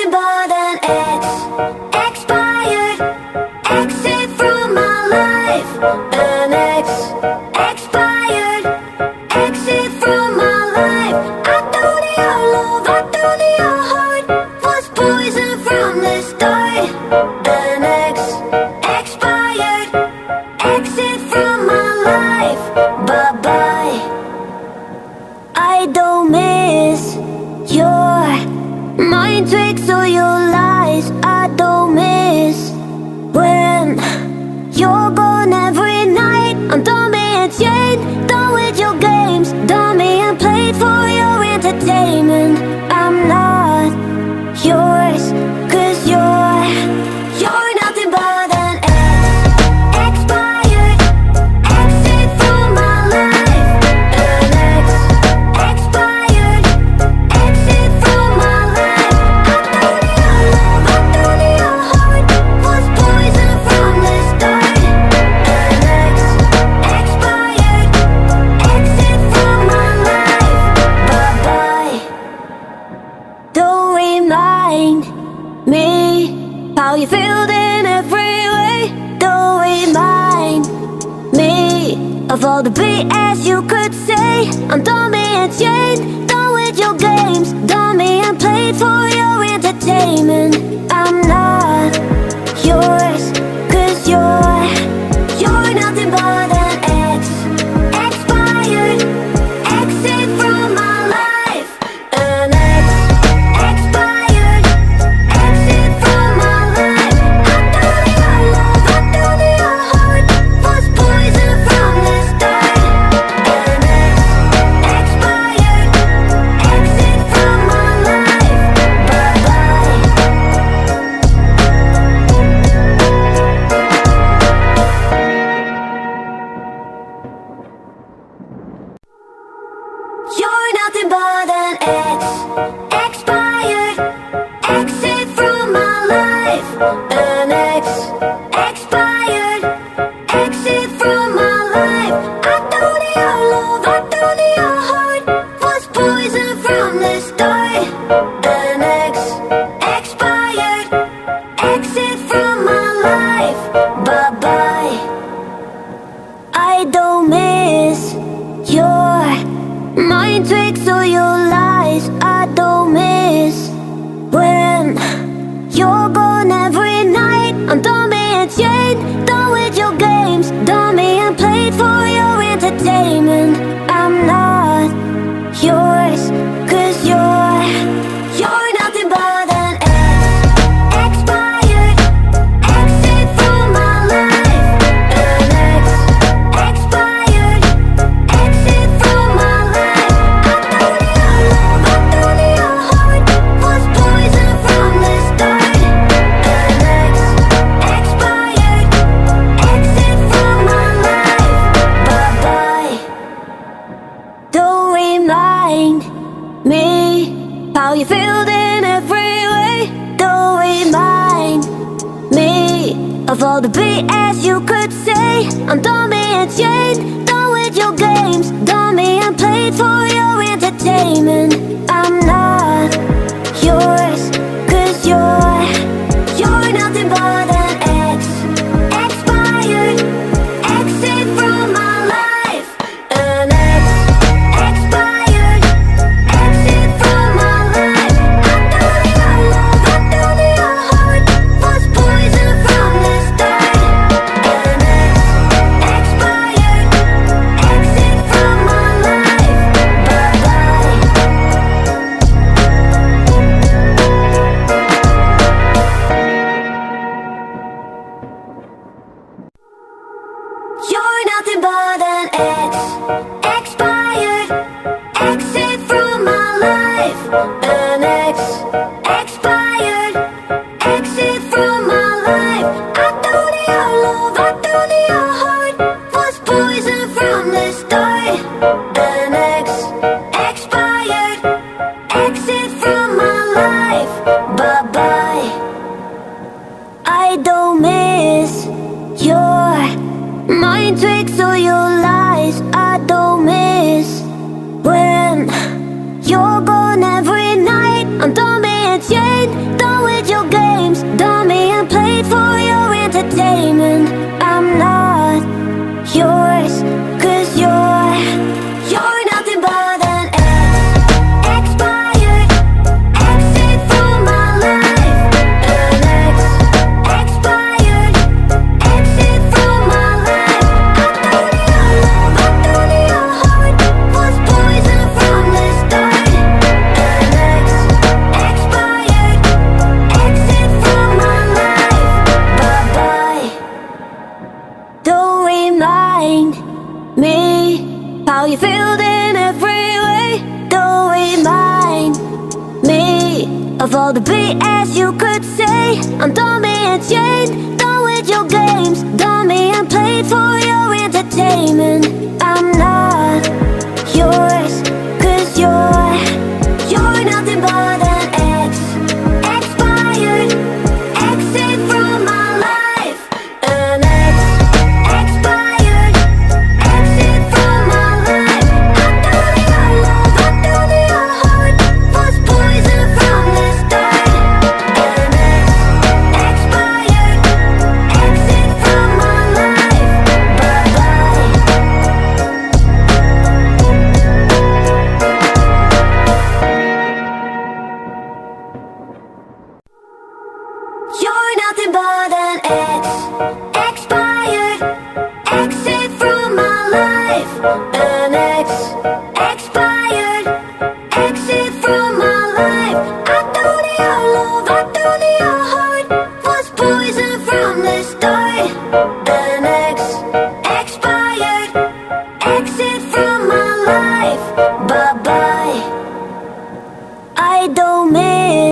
nothing but an expired exit from my life. An expired exit from my life. I thought your love, I thought your heart was poison from the start. An expired exit from my life. Bye bye. I don't miss your mind tricks or your lies. I don't miss when you're gone every night. I'm done being chained, done with your games, done being played for your entertainment. I'm not yours, 'cause you're nothing but an expired exit from my life. An expired exit from my life. I thought your love, I thought your heart was poison from the start. An expired exit from my life. Bye bye. Don't remind me how you feel in every way. Don't remind me of all the BS you could say. I'm done being chained, done with your games, done being played for your entertainment. I'm not yours, 'cause you're nothing but an expired exit from my life. An expired exit from my life. I thought your love, I thought your heart was poison from the start. An expired exit from my life. Bye bye. You're nothing but an expired exit from my life. An expired exit from my life. I thought your love, I thought your heart was poison from the start. An expired exit from my life. Bye bye. I don't miss your mind tricks or your lies. I don't miss when you're gone every night. I'm done being chained, done with your games, done being played for your entertainment. I'm not yours, 'cause you're nothing but an expired exit from my life. An expired exit from my life. I thought your love, I thought your heart was poison from the start. An expired exit from my life. Bye bye. Don't remind me how you feel in every way. Don't remind me of all the BS you could say. I'm done being chained, done with your games, done being played for your entertainment. I'm not yours, 'cause you're nothing but an expired exit from my life. An expired exit from my life. I thought your love, I thought your heart was poison from the start. An expired exit from my life. Bye bye. You're nothing but an expired exit from my life. An expired exit from my life. I thought your love, I thought your heart was poison from the start. An expired exit from my life. Bye bye. I don't miss your mind tricks or your lies. I don't miss when you're gone every night. I'm done being chained, done of all the BS you could say. I'm done being chained, done with your games, done being played for your entertainment. I'm not yours, 'cause you're nothing but an expired, exit from my life. An expired, exit from my life. I thought your love, I thought your heart was poison from the start. An expired, exit from my life. Bye-bye. You're nothing but an expired, exit from my life. An expired, exit from my life. I thought your love, I thought your heart was poison from the start. An expired, exit from my life. Bye-bye. I don't mean